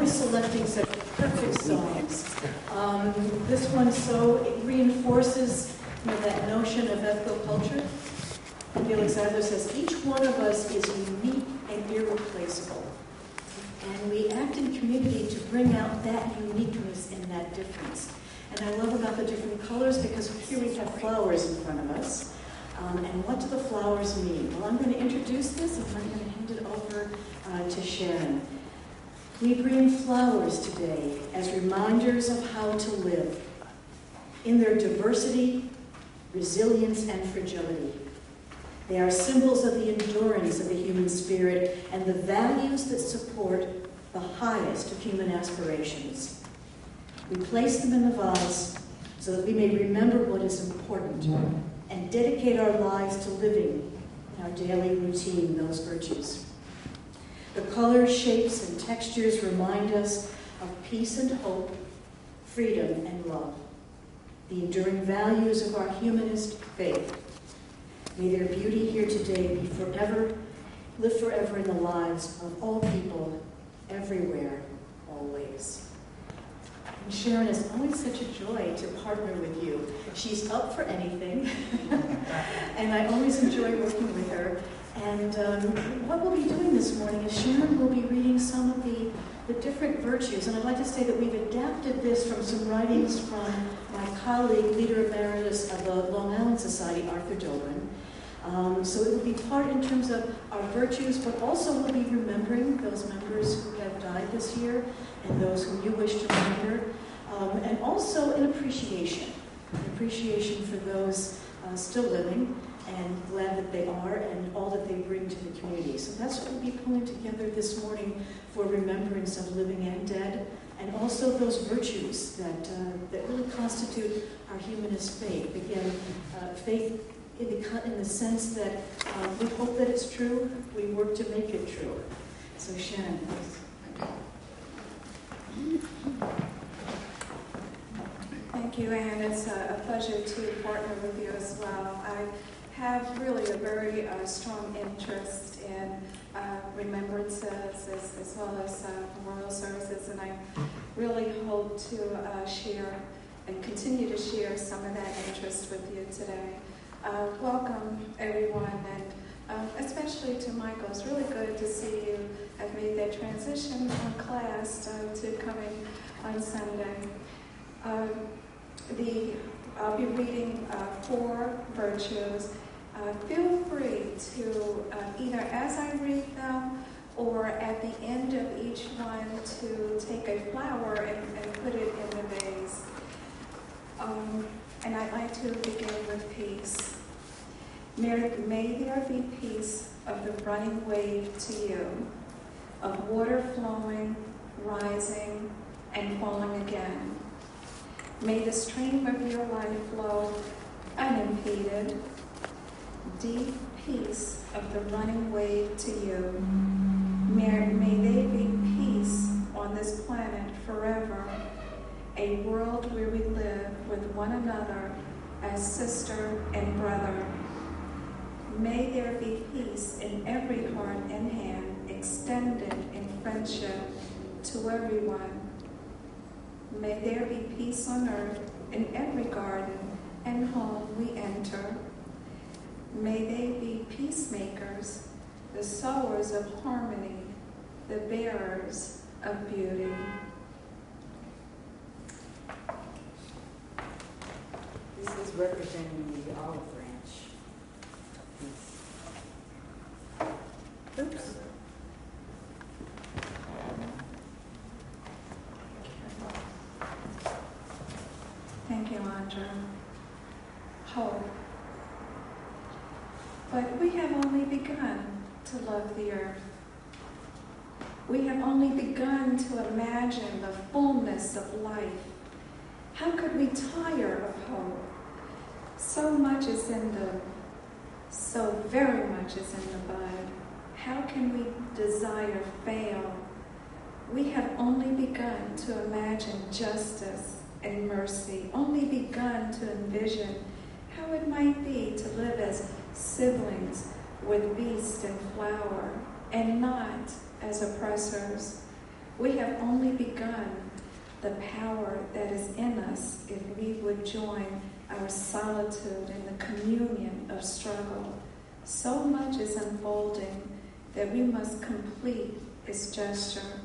always selecting such perfect songs. This one it reinforces that notion of ethnoculture. And Felix Adler says, each one of us is unique and irreplaceable. And we act in community to bring out that uniqueness and that difference. And I love about the different colors because here we have flowers in front of us. And what do the flowers mean? Well, I'm going to introduce this and I'm going to hand it over to Sharon. We bring flowers today as reminders of how to live in their diversity, resilience, and fragility. They are symbols of the endurance of the human spirit and the values that support the highest of human aspirations. We place them in the vase so that we may remember what is important and dedicate our lives to living in our daily routine those virtues. The colors, shapes, and textures remind us of peace and hope, freedom and love, the enduring values of our humanist faith. May their beauty here today live forever in the lives of all people, everywhere, always. And Sharon, it's always such a joy to partner with you. She's up for anything, and I always enjoy working with her. And what we'll be doing this morning is Sharon will be reading some of the different virtues. And I'd like to say that we've adapted this from some writings from my colleague, leader emeritus of the Long Island Society, Arthur Dobrin. So it will be taught in terms of our virtues, but also we'll be remembering those members who have died this year and those whom you wish to remember, and also an appreciation for those still living, and glad that they are, and all that they bring to the community. So that's what we'll be pulling together this morning for remembrance of living and dead, and also those virtues that really constitute our humanist faith. Again, faith in the sense that we hope that it's true, we work to make it true. So Sharon, please. Thank you, Anne. It's a pleasure to partner with you as well. I have really a very strong interest in remembrances as well as memorial services, and I really hope to share and continue to share some of that interest with you today. Welcome, everyone, and especially to Michael. It's really good to see you have made that transition from class to coming on Sunday. I'll be reading 4 virtues. Feel free to either as I read them or at the end of each one to take a flower and put it in the vase. And I'd like to begin with peace. May there be peace of the running wave to you, of water flowing, rising, and falling again. May the stream of your life flow unimpeded. Deep peace of the running wave to you. May there be peace on this planet forever, a world where we live with one another as sister and brother. May there be peace in every heart and hand, extended in friendship to everyone. May there be peace on earth in every garden and home we enter. May they be peacemakers, the sowers of harmony, the bearers of beauty. This is representing the olive branch. Oops. Thank you, Andra. Hope. But we have only begun to love the earth. We have only begun to imagine the fullness of life. How could we tire of hope? So very much is in the bud. How can we desire fail? We have only begun to imagine justice and mercy, only begun to envision how it might be to live as siblings with beast and flower, and not as oppressors. We have only begun the power that is in us if we would join our solitude in the communion of struggle. So much is unfolding that we must complete its gesture.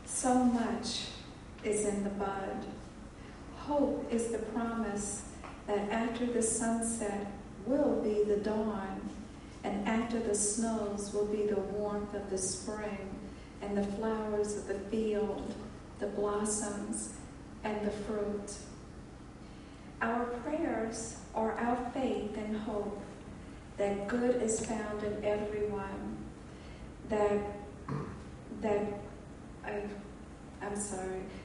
So much is in the bud. Hope is the promise that after the sunset will be the dawn, and after the snows will be the warmth of the spring, and the flowers of the field, the blossoms, and the fruit. Our prayers are our faith and hope that good is found in everyone,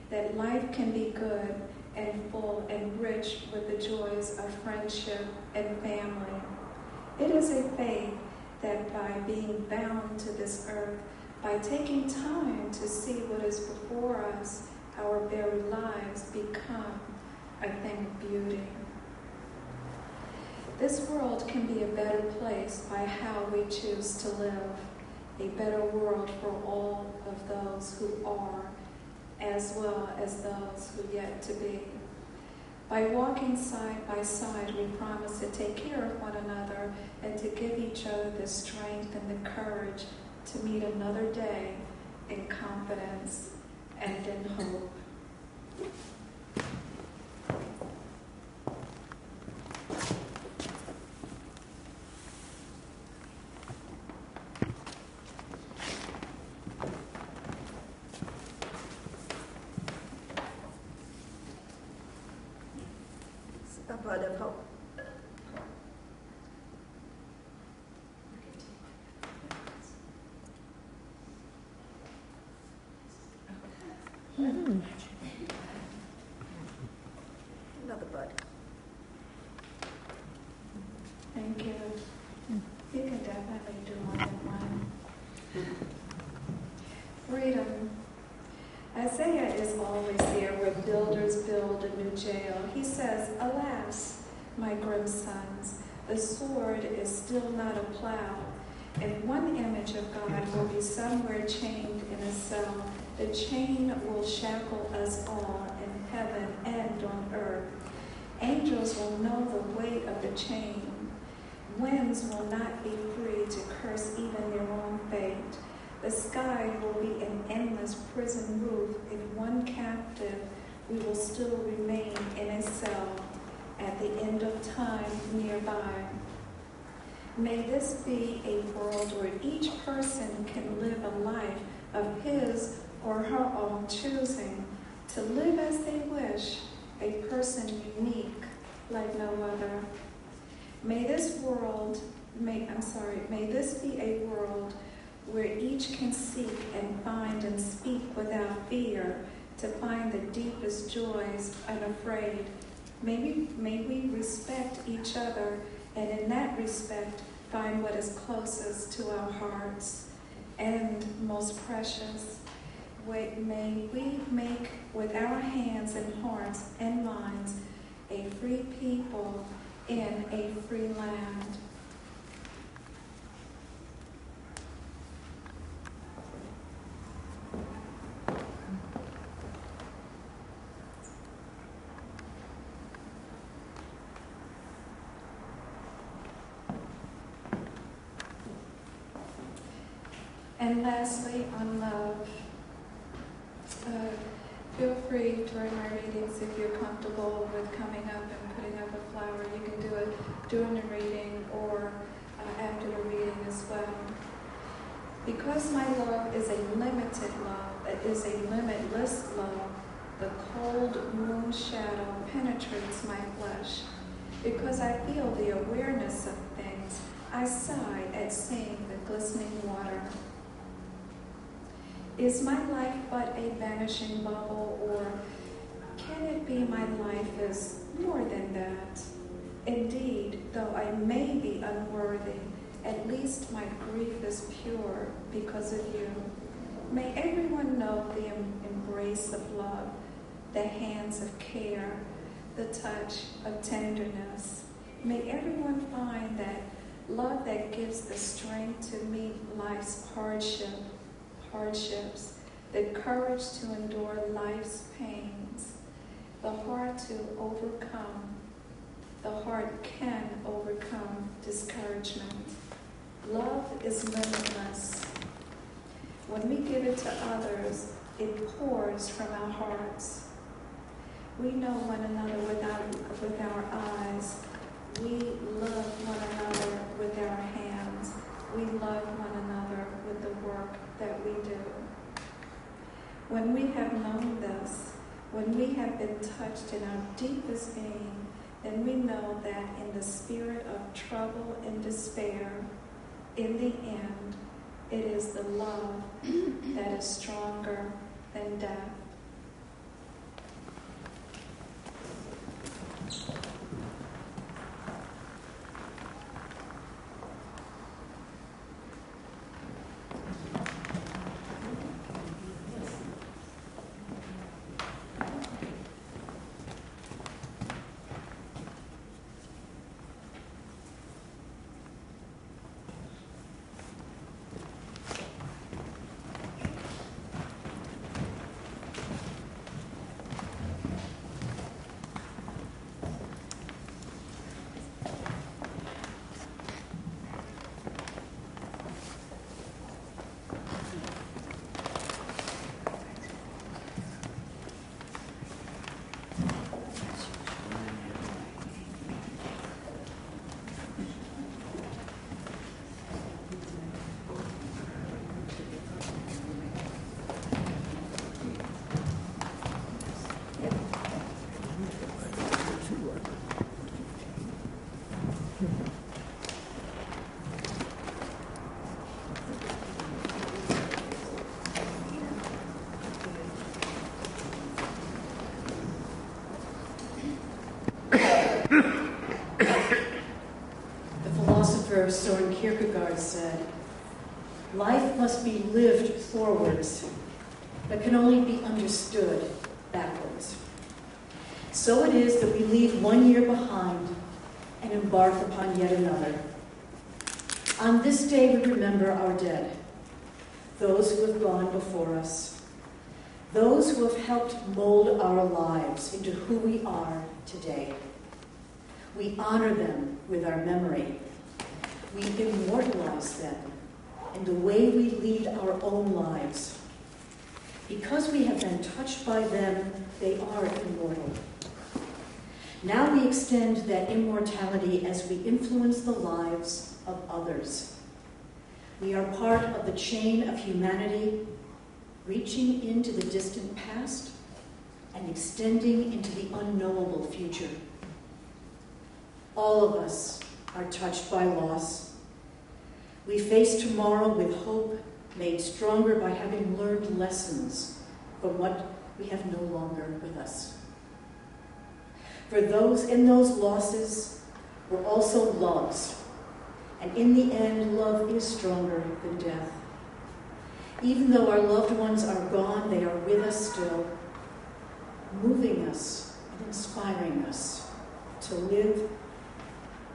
that life can be good and full and rich with the joys of friendship and family. It is a faith that by being bound to this earth, by taking time to see what is before us, our very lives become a thing of beauty. This world can be a better place by how we choose to live, a better world for all of those who are, as well as those who yet to be. By walking side by side, we promise to take care of one another and to give each other the strength and the courage to meet another day in confidence and in hope. A bud of hope. Another bud. Thank you. You can definitely do more than one. Freedom. Isaiah is always there where builders build a new jail. He says, "Alas, my grim sons, the sword is still not a plow, and one image of God will be somewhere chained in a cell. The chain will shackle us all in heaven and on earth. Angels will know the weight of the chain. Winds will not be free to curse even their own fate. The sky will be an endless prison roof. If one captive, we will still remain in a cell at the end of time nearby. May this be a world where each person can live a life of his or her own choosing, to live as they wish, a person unique like no other. May this be a world where each can seek and find and speak without fear, to find the deepest joys unafraid. May we respect each other, and in that respect find what is closest to our hearts and most precious. May we make with our hands and hearts and minds a free people in a free land." And lastly, on love, feel free during my readings, if you're comfortable with coming up and putting up a flower, you can do it during the reading or after the reading as well. Because my love is a limited love, it is a limitless love, the cold moon shadow penetrates my flesh. Because I feel the awareness of things, I sigh at seeing the glistening water. Is my life but a vanishing bubble, or can it be my life is more than that? Indeed, though I may be unworthy, at least my grief is pure because of you. May everyone know the embrace of love, the hands of care, the touch of tenderness. May everyone find that love that gives the strength to meet life's hardships, the courage to endure life's pains, the heart to overcome. The heart can overcome discouragement. Love is limitless. When we give it to others, it pours from our hearts. We know one another with our eyes. We love one another with our hands. We love one another with the work that we do. When we have known this, when we have been touched in our deepest being, then we know that in the spirit of trouble and despair, in the end, it is the love that is stronger than death. Søren Kierkegaard said, "Life must be lived forwards, but can only be understood backwards." So it is that we leave one year behind and embark upon yet another. On this day we remember our dead, those who have gone before us, those who have helped mold our lives into who we are today. We honor them with our memory. We immortalize them in the way we lead our own lives. Because we have been touched by them, they are immortal. Now we extend that immortality as we influence the lives of others. We are part of the chain of humanity, reaching into the distant past and extending into the unknowable future. All of us are touched by loss. We face tomorrow with hope, made stronger by having learned lessons from what we have no longer with us. For those in those losses were also loves, and in the end, love is stronger than death. Even though our loved ones are gone, they are with us still, moving us and inspiring us to live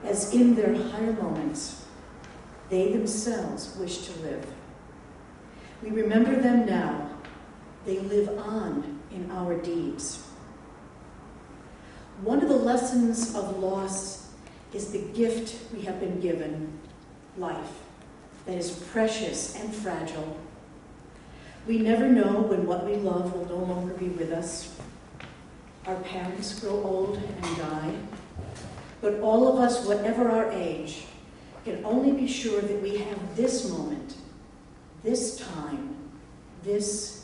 as in their higher moments, they themselves wish to live. We remember them now. They live on in our deeds. One of the lessons of loss is the gift we have been given, life, that is precious and fragile. We never know when what we love will no longer be with us. Our parents grow old and die. But all of us, whatever our age, can only be sure that we have this moment, this time, this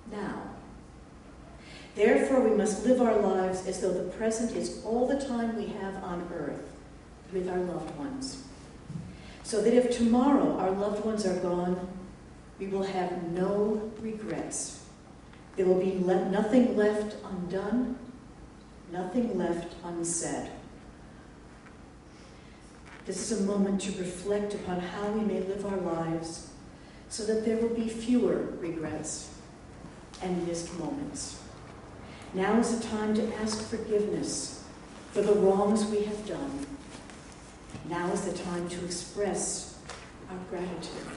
now. Therefore, we must live our lives as though the present is all the time we have on earth with our loved ones. So that if tomorrow our loved ones are gone, we will have no regrets. There will be nothing left undone, nothing left unsaid. This is a moment to reflect upon how we may live our lives so that there will be fewer regrets and missed moments. Now is the time to ask forgiveness for the wrongs we have done. Now is the time to express our gratitude.